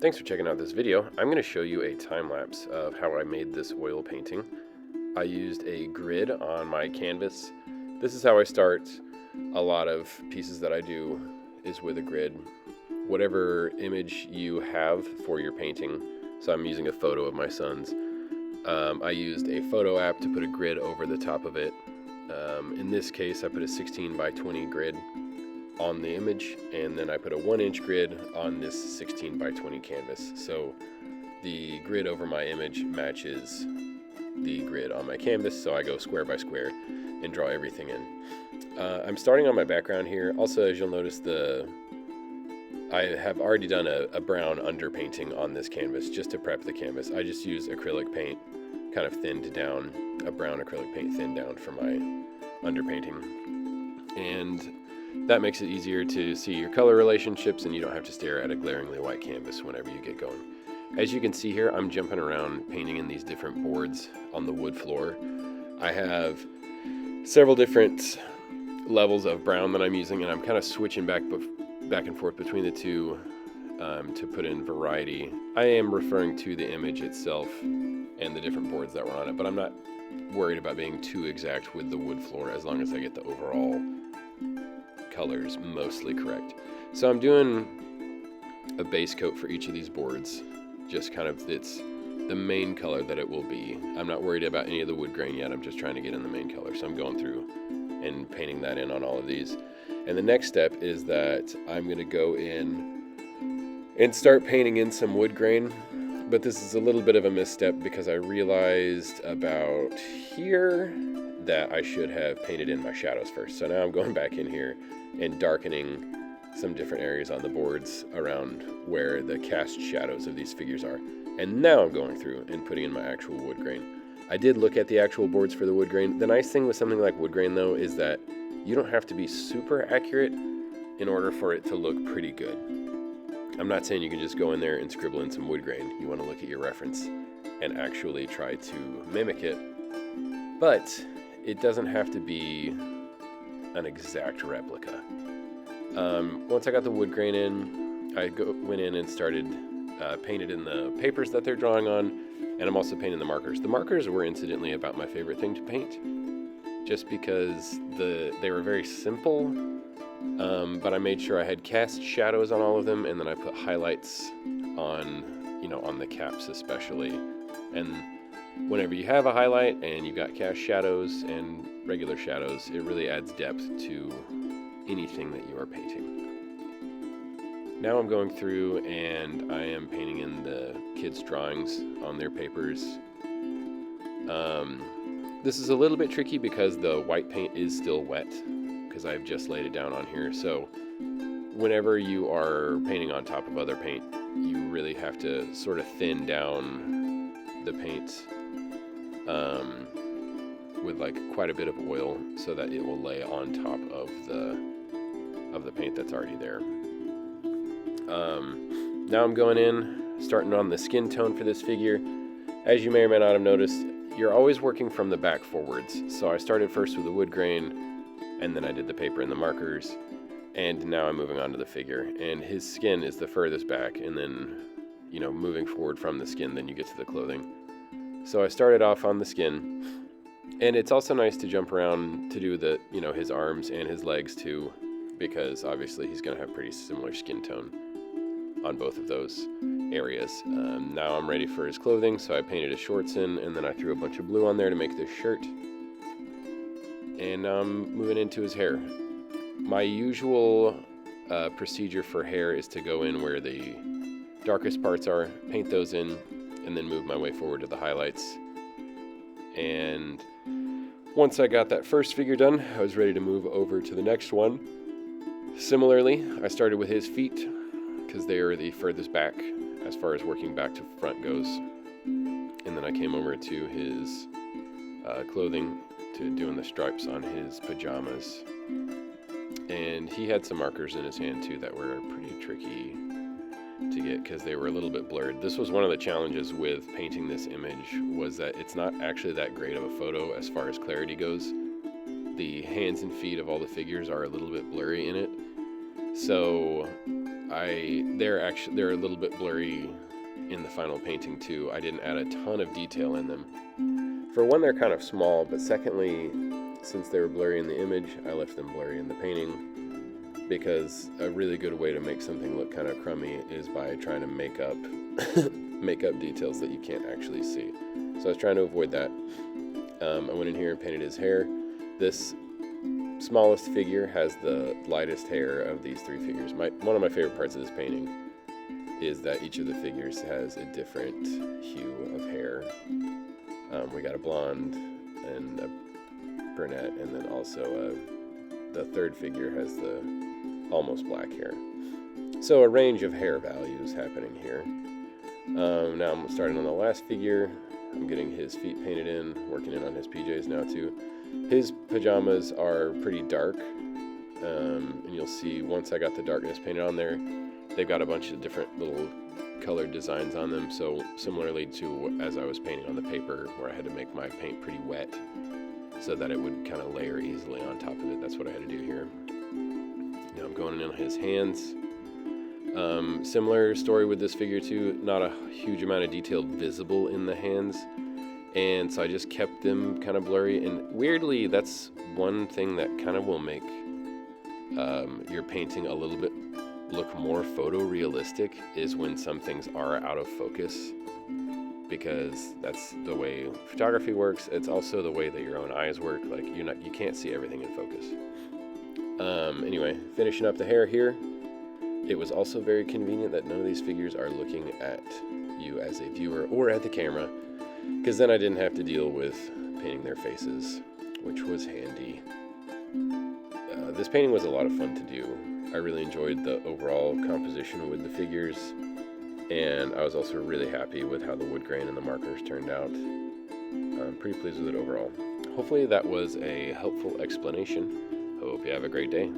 Thanks for checking out this video. I'm going to show you a time lapse of how I made this oil painting. I used a grid on my canvas. This is how I start. A lot of pieces that I do is with a grid. Whatever image you have for your painting, so I'm using a photo of my son's. I used a photo app to put a grid over the top of it. In this case, I put a 16 by 20 grid on the image, and then I put a 1-inch grid on this 16 by 20 canvas. So the grid over my image matches the grid on my canvas, so I go square by square and draw everything in. I'm starting on my background here. Also, as you'll notice, I have already done a brown underpainting on this canvas just to prep the canvas. I just use acrylic paint, kind of thinned down, a brown acrylic paint thinned down for my underpainting. And that makes it easier to see your color relationships, and you don't have to stare at a glaringly white canvas whenever you get going. As you can see here, I'm jumping around painting in these different boards on the wood floor. I have several different levels of brown that I'm using, and I'm kind of switching back and forth between the two to put in variety. I am referring to the image itself and the different boards that were on it, but I'm not worried about being too exact with the wood floor as long as I get the overall colors mostly correct. So I'm doing a base coat for each of these boards, just kind of it's the main color that it will be. I'm not worried about any of the wood grain yet. I'm just trying to get in the main color. So I'm going through and painting that in on all of these. And the next step is that I'm going to go in and start painting in some wood grain. But this is a little bit of a misstep because I realized about here that I should have painted in my shadows first. So now I'm going back in here and darkening some different areas on the boards around where the cast shadows of these figures are. And now I'm going through and putting in my actual wood grain. I did look at the actual boards for the wood grain. The nice thing with something like wood grain though is that you don't have to be super accurate in order for it to look pretty good. I'm not saying you can just go in there and scribble in some wood grain. You want to look at your reference and actually try to mimic it. But it doesn't have to be an exact replica. Once I got the wood grain in, I went in and started painted in the papers that they're drawing on, and I'm also painting the markers. The markers were incidentally about my favorite thing to paint, just because they were very simple, but I made sure I had cast shadows on all of them, and then I put highlights on, on the caps especially. And whenever you have a highlight and you've got cast shadows and regular shadows, it really adds depth to anything that you are painting. Now I'm going through and I am painting in the kids' drawings on their papers. This is a little bit tricky because the white paint is still wet because I've just laid it down on here. So whenever you are painting on top of other paint, you really have to sort of thin down the paint with like quite a bit of oil so that it will lay on top of the paint that's already there. Now I'm going in, starting on the skin tone for this figure. As you may or may not have noticed, you're always working from the back forwards. So I started first with the wood grain, and then I did the paper and the markers, and now I'm moving on to the figure. And his skin is the furthest back, and then, moving forward from the skin, then you get to the clothing. So I started off on the skin, and it's also nice to jump around to do his arms and his legs too, because obviously he's going to have pretty similar skin tone on both of those areas. Now I'm ready for his clothing, so I painted his shorts in, and then I threw a bunch of blue on there to make this shirt. And now I'm moving into his hair. My usual procedure for hair is to go in where the darkest parts are, paint those in, and then move my way forward to the highlights. And once I got that first figure done, I was ready to move over to the next one. Similarly, I started with his feet because they are the furthest back as far as working back to front goes. And then I came over to his clothing, to doing the stripes on his pajamas. And he had some markers in his hand too that were pretty tricky to get because they were a little bit blurred. This was one of the challenges with painting this image, was that it's not actually that great of a photo as far as clarity goes. The hands and feet of all the figures are a little bit blurry in it. So they're a little bit blurry in the final painting too. I didn't add a ton of detail in them. For one, they're kind of small, but secondly, since they were blurry in the image, I left them blurry in the painting, because a really good way to make something look kind of crummy is by trying to make up details that you can't actually see. So I was trying to avoid that. I went in here and painted his hair. This smallest figure has the lightest hair of these three figures. One of my favorite parts of this painting is that each of the figures has a different hue of hair. We got a blonde and a brunette, and then also the third figure has the almost black hair. So a range of hair values happening here. Now I'm starting on the last figure. I'm getting his feet painted in, working in on his PJs now too. His pajamas are pretty dark, and you'll see once I got the darkness painted on there, they've got a bunch of different little colored designs on them. So similarly to as I was painting on the paper, where I had to make my paint pretty wet so that it would kind of layer easily on top of it. That's what I had to do here. Now I'm going in on his hands. Similar story with this figure too, not a huge amount of detail visible in the hands, and so I just kept them kind of blurry. And weirdly, that's one thing that kind of will make your painting a little bit look more photorealistic, is when some things are out of focus, because that's the way photography works. It's also the way that your own eyes work. Like you can't see everything in focus. Anyway, finishing up the hair here. It was also very convenient that none of these figures are looking at you as a viewer or at the camera, because then I didn't have to deal with painting their faces, which was handy. This painting was a lot of fun to do. I really enjoyed the overall composition with the figures, and I was also really happy with how the wood grain and the markers turned out. I'm pretty pleased with it overall. Hopefully that was a helpful explanation. Hope you have a great day.